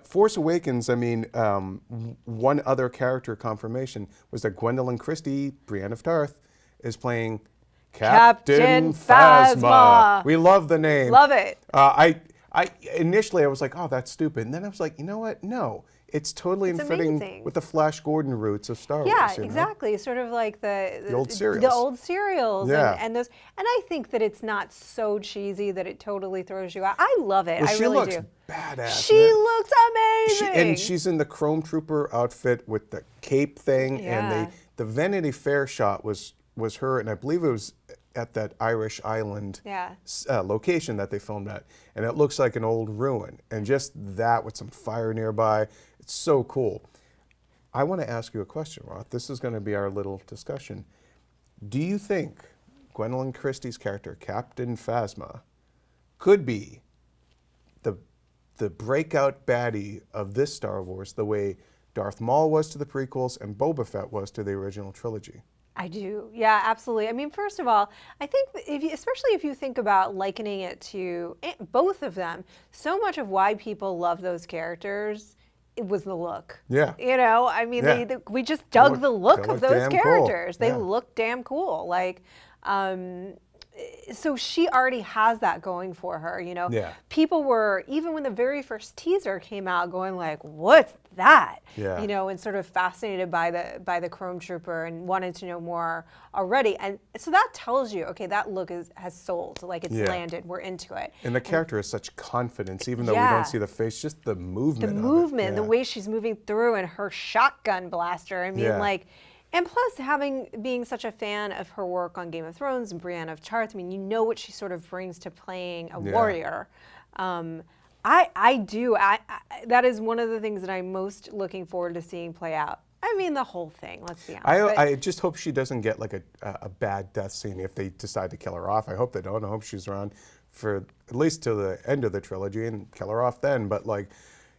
Force Awakens, I mean, one other character confirmation was that Gwendolyn Christie, Brienne of Tarth, is playing Captain Phasma. We love the name. Love it. I initially I was like, oh, that's stupid. And then I was like, you know what? No. It's totally in fitting with the Flash Gordon roots of Star Wars. Yeah, exactly. Sort of like the old serials. The old serials. Yeah. And those. And I think that it's not so cheesy that it totally throws you out. I love it. Well, I she really looks do. badass. She looks amazing. And she's in the Chrome Trooper outfit with the cape thing. Yeah. And the Vanity Fair shot was her, and I believe it was at that Irish island location that they filmed at. And it looks like an old ruin. And just that with some fire nearby. It's so cool. I want to ask you a question, Roth. This is going to be our little discussion. Do you think Gwendolyn Christie's character, Captain Phasma, could be the breakout baddie of this Star Wars the way Darth Maul was to the prequels and Boba Fett was to the original trilogy? I do. Yeah, absolutely. I mean, first of all, I think especially if you think about likening it to both of them, so much of why people love those characters, it was the look. Yeah. You know, I mean, we just dug the look of those characters. Cool. They look damn cool. Like, so she already has that going for her, you know. Yeah. People were, even when the very first teaser came out, going like, what's that? Yeah. You know, and sort of fascinated by the Chrome Trooper and wanted to know more already. And so that tells you, okay, that look has sold, like it's landed, we're into it. And the character has such confidence, even though we don't see the face, just the movement. The movement, the way she's moving through, and her shotgun blaster. I mean, like, and plus being such a fan of her work on Game of Thrones and Brienne of Tarth, I mean, you know what she sort of brings to playing a warrior. I do. That is one of the things that I'm most looking forward to seeing play out. I mean, the whole thing, let's be honest. I just hope she doesn't get like a bad death scene if they decide to kill her off. I hope they don't. I hope she's around for at least till the end of the trilogy and kill her off then. But like,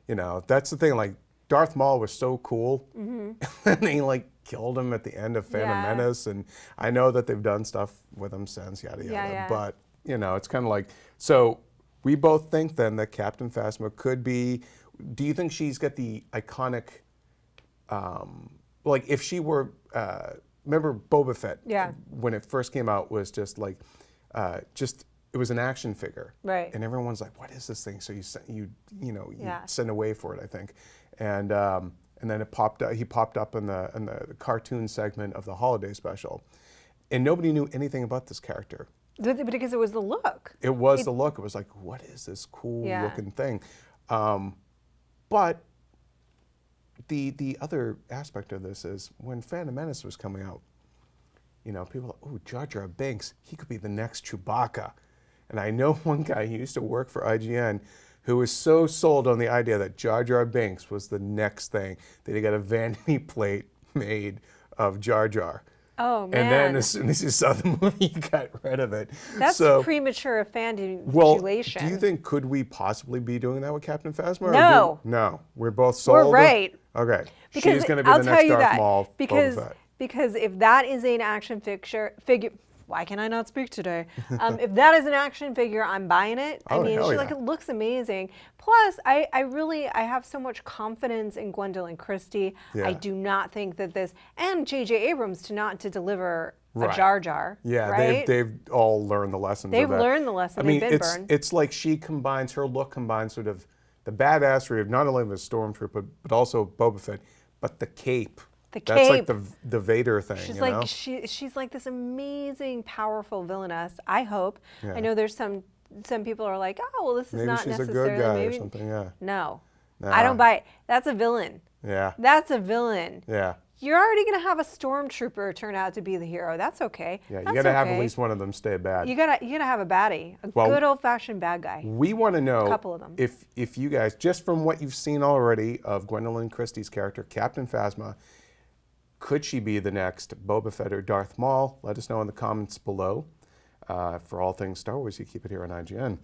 you know, that's the thing. Like, Darth Maul was so cool, and he like killed him at the end of Phantom Menace. And I know that they've done stuff with him since, yada yada. But you know, it's kind of like, so we both think then that Captain Phasma could be. Do you think she's got the iconic? Like if she were, remember Boba Fett? Yeah. When it first came out, was just like, it was an action figure, right? And everyone's like, "What is this thing?" So you send away for it, I think, and then it popped up. He popped up in the cartoon segment of the holiday special, and nobody knew anything about this character because it was the look. It was the look. It was like, what is this cool looking thing? But the other aspect of this is when Phantom Menace was coming out, you know, people were like, oh, Jar Jar Binks, he could be the next Chewbacca. And I know one guy who used to work for IGN who was so sold on the idea that Jar Jar Binks was the next thing, that he got a vanity plate made of Jar Jar. Oh, man. And then as soon as he saw the movie, he got rid of it. That's premature fandulation. Well, do you think, could we possibly be doing that with Captain Phasma? No. No. We're both sold? We're right. Okay. Because she's going to be the next Darth Maul. Because if that is an action figure, why can I not speak today? If that is an action figure, I'm buying it. I mean, it looks amazing. Plus, I have so much confidence in Gwendolyn Christie. I do not think that and J.J. Abrams to deliver a Jar Jar. Yeah, right? they've all learned the lessons. They've learned the lesson. They've been burned. It's like her look combines sort of the badassery of not only the Stormtrooper, but also Boba Fett, but the cape. That's like the Vader thing. She's like she's like this amazing, powerful villainess. I hope. Yeah. I know there's some people are like, oh well, this is not necessarily. Maybe she's a good guy or something. Yeah. No, I don't buy it. That's a villain. Yeah. That's a villain. Yeah. You're already gonna have a Stormtrooper turn out to be the hero. That's okay. Yeah, you gotta have at least one of them stay bad. You gotta have a baddie, good old-fashioned bad guy. We want to know a couple of them. If you guys, just from what you've seen already of Gwendolyn Christie's character, Captain Phasma, could she be the next Boba Fett or Darth Maul? Let us know in the comments below. For all things Star Wars, you keep it here on IGN.